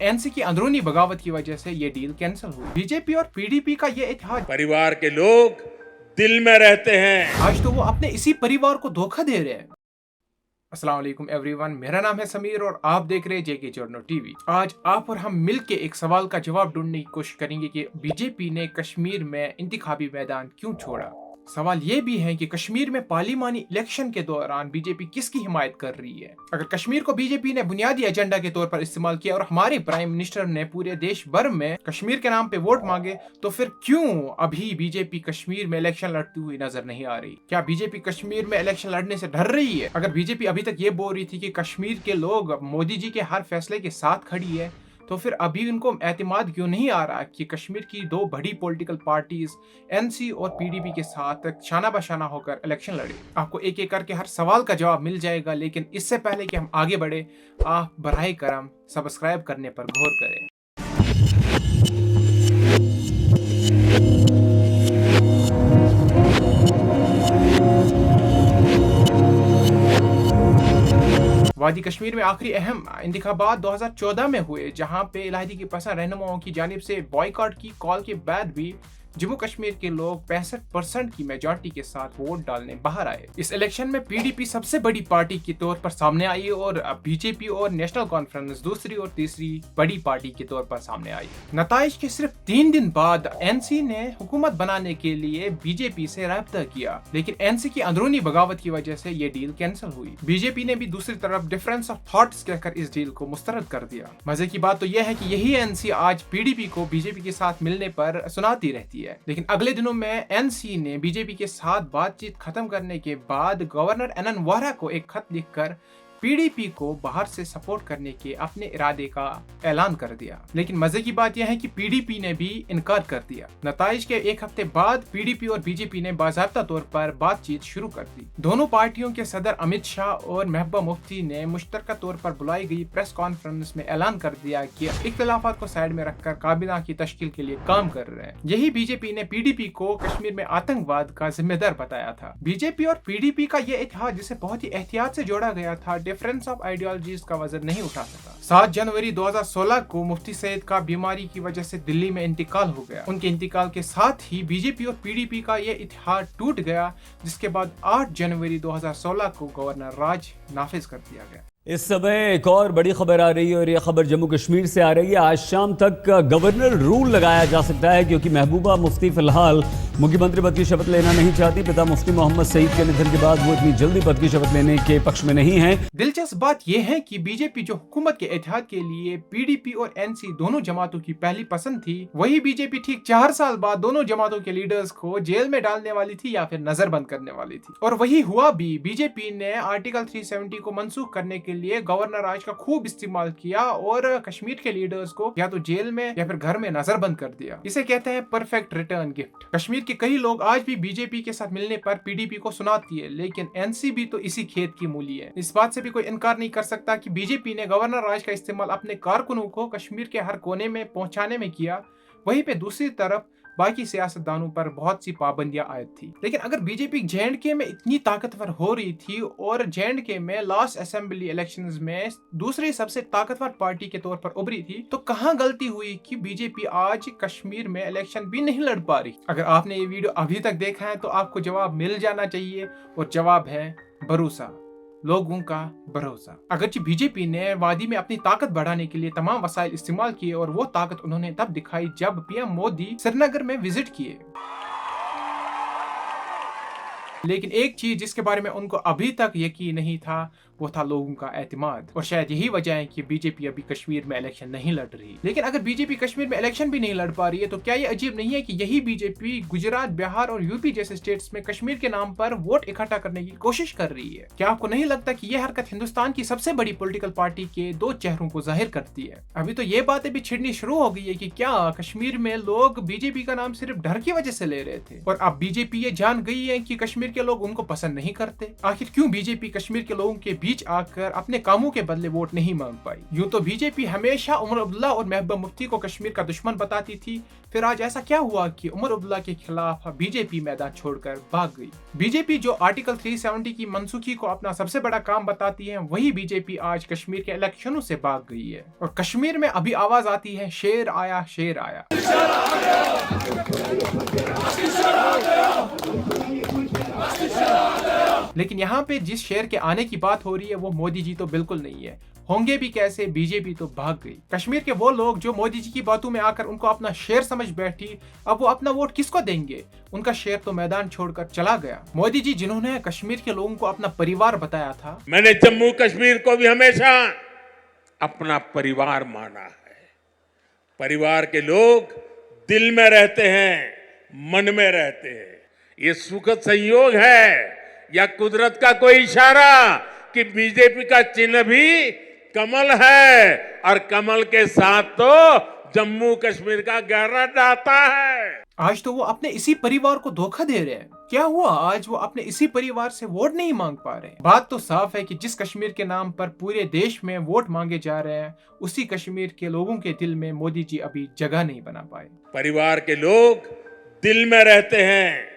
NC की अंदरूनी बगावत की वजह से ये डील कैंसिल हुई। बीजेपी और पीडीपी का ये इत्तेहाद परिवार के लोग दिल में रहते हैं। आज तो वो अपने इसी परिवार को धोखा दे रहे हैं। अस्सलाम वालेकुम एवरीवन, मेरा नाम है समीर और आप देख रहे हैं जेके जर्नो टीवी। आज आप और हम मिलके एक सवाल का जवाब ढूंढने की कोशिश करेंगे कि बीजेपी ने कश्मीर में इंतखाबी मैदान क्यों छोड़ा। सवाल ये भी है कि कश्मीर में पार्लिमानी इलेक्शन के दौरान बीजेपी किसकी हिमायत कर रही है। अगर कश्मीर को बीजेपी ने बुनियादी एजेंडा के तौर पर इस्तेमाल किया और हमारे प्राइम मिनिस्टर ने पूरे देश भर में कश्मीर के नाम पे वोट मांगे, तो फिर क्यों अभी बीजेपी कश्मीर में इलेक्शन लड़ती हुई नजर नहीं आ रही। क्या बीजेपी कश्मीर में इलेक्शन लड़ने से डर रही है? अगर बीजेपी अभी तक ये बोल रही थी कि कश्मीर के लोग मोदी जी के हर फैसले के साथ खड़ी है, तो फिर अभी उनको एतमाद क्यों नहीं आ रहा कि कश्मीर की दो बड़ी पॉलिटिकल पार्टीज एनसी और पीडीपी के साथ शाना बशाना होकर इलेक्शन लड़े। आपको एक एक करके हर सवाल का जवाब मिल जाएगा, लेकिन इससे पहले कि हम आगे बढ़े, आप बराए करम सब्सक्राइब करने पर गौर करें। वादी कश्मीर में आखिरी अहम इंतखाबात 2014 में हुए, जहां पे इलाही की पसंद रहनुमाओं की जानिब से बॉयकॉट की कॉल के बाद भी जम्मू कश्मीर के लोग 65% की मेजॉरिटी के साथ वोट डालने बाहर आए। इस इलेक्शन में पीडीपी सबसे बड़ी पार्टी के तौर पर सामने आई और बीजेपी और नेशनल कॉन्फ्रेंस दूसरी और तीसरी बड़ी पार्टी के तौर पर सामने आई। नताइज के सिर्फ 3 दिन बाद एनसी ने हुकूमत बनाने के लिए बीजेपी से राब्ता किया, लेकिन एनसी की अंदरूनी बगावत की वजह से ये डील कैंसिल हुई। बीजेपी ने भी दूसरी तरफ डिफरेंस ऑफ थॉट्स कहकर इस डील को मुस्तरद कर दिया। मजे की बात तो यह है कि यही एनसी आज पीडीपी को बीजेपी के साथ मिलने पर सुनाती रहती है। लेकिन अगले दिनों में एनसी ने बीजेपी के साथ बातचीत खत्म करने के बाद गवर्नर एनएन वोहरा को एक खत लिखकर पीडीपी को बाहर से सपोर्ट करने के अपने इरादे का ऐलान कर दिया। लेकिन मजे की बात यह है कि पीडीपी ने भी इनकार कर दिया। नताइज के एक हफ्ते बाद पीडीपी और बीजेपी ने बाज़ाब्ता तौर पर बातचीत शुरू कर दी। दोनों पार्टियों के सदर अमित शाह और महबूबा मुफ्ती ने मुश्तरका तौर पर बुलाई गई प्रेस कॉन्फ्रेंस में ऐलान कर दिया कि इख्तिलाफात को साइड में रखकर काबीना की तश्कील के लिए काम कर रहे हैं। यही बीजेपी ने पीडीपी को कश्मीर में आतंकवाद का जिम्मेदार बताया था। बीजेपी और पीडीपी का यह इत्तेहाद, जिसे बहुत ही एहतियात से जोड़ा गया था, डिफरेंस ऑफ आइडियोलॉजीज का वजन नहीं उठा सका। 7 जनवरी 2016 को मुफ्ती सईद का बीमारी की वजह से दिल्ली में इंतकाल हो गया। उनके इंतकाल के साथ ही बीजेपी और पीडीपी का यह इत्तेहाद टूट गया, जिसके बाद 8 जनवरी 2016 को गवर्नर राज नाफिज कर दिया गया। इस समय एक और बड़ी खबर आ रही है और यह खबर जम्मू कश्मीर से आ रही है। आज शाम तक गवर्नर रूल लगाया जा सकता है, क्योंकि महबूबा मुफ्ती फिलहाल मुख्यमंत्री पद की शपथ लेना नहीं चाहती। पिता मुफ्ती मोहम्मद सईद के निधन के बाद वो इतनी जल्दी पद की शपथ लेने के पक्ष में नहीं है। दिलचस्प बात यह है कि बीजेपी जो हुकूमत के इत्तेहाद के लिए पीडीपी और एनसी दोनों जमातों की पहली पसंद थी, वही बीजेपी ठीक 4 साल बाद दोनों जमातों के लीडर्स को जेल में डालने वाली थी या फिर नजरबंद करने वाली थी। और वही हुआ भी। बीजेपी ने आर्टिकल 370 को मनसूख करने के लिए गवर्नर राज का खूब इस्तेमाल किया और कश्मीर के लीडर्स को या तो जेल में या फिर घर में नजरबंद कर दिया। इसे कहते हैं परफेक्ट रिटर्न गिफ्ट। कश्मीर के कई लोग आज भी बीजेपी के साथ मिलने पर पीडीपी को सुनाती है, लेकिन एनसी भी तो इसी खेत की मूली है। इस बात से भी कोई इनकार नहीं कर सकता कि बीजेपी ने गवर्नर राज का इस्तेमाल अपने कारकुनों को कश्मीर के हर कोने में पहुंचाने में किया। वहीं पे दूसरी तरफ बाकी सियासतदानों पर बहुत सी पाबंदियां आयद थी। लेकिन अगर बीजेपी जे में इतनी ताकतवर हो रही थी और जे में लास्ट असेंबली इलेक्शंस में दूसरी सबसे ताकतवर पार्टी के तौर पर उभरी थी, तो कहां गलती हुई कि बीजेपी आज कश्मीर में इलेक्शन भी नहीं लड़ पा रही। अगर आपने ये वीडियो अभी तक देखा है तो आपको जवाब मिल जाना चाहिए, और जवाब है भरोसा, लोगों का भरोसा। अगरचे बीजेपी ने वादी में अपनी ताकत बढ़ाने के लिए तमाम वसाइल इस्तेमाल किए, और वो ताकत उन्होंने तब दिखाई जब पीएम मोदी श्रीनगर में विजिट किए। लेकिन एक चीज जिसके बारे में उनको अभी तक यकीन नहीं था, वो था लोगों का एतमाद। और शायद यही वजह है कि बीजेपी अभी कश्मीर में इलेक्शन नहीं लड़ रही। लेकिन अगर बीजेपी कश्मीर में इलेक्शन भी नहीं लड़ पा रही है, तो क्या ये अजीब नहीं है कि यही बीजेपी गुजरात, बिहार और यूपी जैसे स्टेट्स में कश्मीर के नाम पर वोट इकट्ठा करने की कोशिश कर रही है। क्या आपको नहीं लगता कि यह हरकत हिंदुस्तान की सबसे बड़ी पॉलिटिकल पार्टी के 2 चेहरों को जाहिर करती है? अभी तो ये बातें भी छिड़नी शुरू हो गई है कि क्या कश्मीर में लोग बीजेपी का नाम सिर्फ डर की वजह से ले रहे थे, और अब बीजेपी ये जान गई है कि कश्मीर कश्मीर के लोग उनको पसंद नहीं करते? आखिर क्यों बीजेपी कश्मीर के लोगों के बीच आकर अपने कामों के बदले वोट नहीं मांग पाई? यूं तो बीजेपी हमेशा उमर अब्दुल्ला और महबूबा मुफ्ती को कश्मीर का दुश्मन बताती थी, फिर आज ऐसा क्या हुआ कि उमर अब्दुल्ला के खिलाफ बीजेपी मैदान छोड़कर भाग गई? बीजेपी जो आर्टिकल 370 की मनसूखी को अपना सबसे बड़ा काम बताती है, वही बीजेपी आज कश्मीर के इलेक्शनों से भाग गई है। और कश्मीर में अभी आवाज आती है, शेर आया शेर आया। लेकिन यहाँ पे जिस शेर के आने की बात हो रही है वो मोदी जी तो बिल्कुल नहीं है। होंगे भी कैसे, बीजेपी तो भाग गई। कश्मीर के वो लोग जो मोदी जी की बातों में आकर उनको अपना शेर समझ बैठी, अब वो अपना वोट किसको देंगे? उनका शेर तो मैदान छोड़कर चला गया। मोदी जी जिन्होंने कश्मीर के लोगों को अपना परिवार बताया था, मैंने जम्मू कश्मीर को भी हमेशा अपना परिवार माना है। परिवार के लोग दिल में रहते हैं, मन में रहते हैं। ये सुखद संयोग है या कुदरत का कोई इशारा कि बीजेपी का चिन्ह भी कमल है और कमल के साथ तो जम्मू कश्मीर का गहरा नाता है। आज तो वो अपने इसी परिवार को धोखा दे रहे हैं। क्या हुआ, आज वो अपने इसी परिवार से वोट नहीं मांग पा रहे? बात तो साफ है कि जिस कश्मीर के नाम पर पूरे देश में वोट मांगे जा रहे हैं, उसी कश्मीर के लोगों के दिल में मोदी जी अभी जगह नहीं बना पाए। परिवार के लोग दिल में रहते हैं,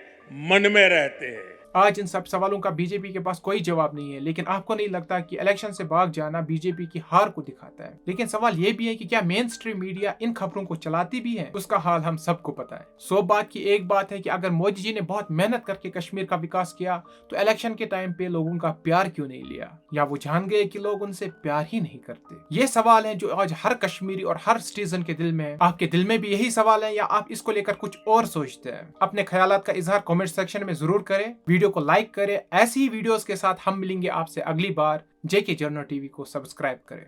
मन में रहते हैं। आज इन सब सवालों का बीजेपी के पास कोई जवाब नहीं है, लेकिन आपको नहीं लगता कि इलेक्शन से भाग जाना बीजेपी की हार को दिखाता है? लेकिन सवाल ये भी है कि क्या मेन स्ट्रीम मीडिया इन खबरों को चलाती भी है? उसका हाल हम सबको पता है। 100 बात की एक बात है कि अगर मोदी जी ने बहुत मेहनत करके कश्मीर का विकास किया तो इलेक्शन के टाइम पे लोगों का प्यार क्यों नहीं लिया? या वो जान गए कि लोग उनसे प्यार ही नहीं करते? ये सवाल है जो आज हर कश्मीरी और हर सिटीजन के दिल में है। आपके दिल में भी यही सवाल है या आप इसको लेकर कुछ और सोचते हैं? अपने ख्यालात का इजहार कमेंट सेक्शन में जरूर करें, वीडियो को लाइक करें। ऐसी ही वीडियोस के साथ हम मिलेंगे आपसे अगली बार। जेके जर्नल टीवी को सब्सक्राइब करें।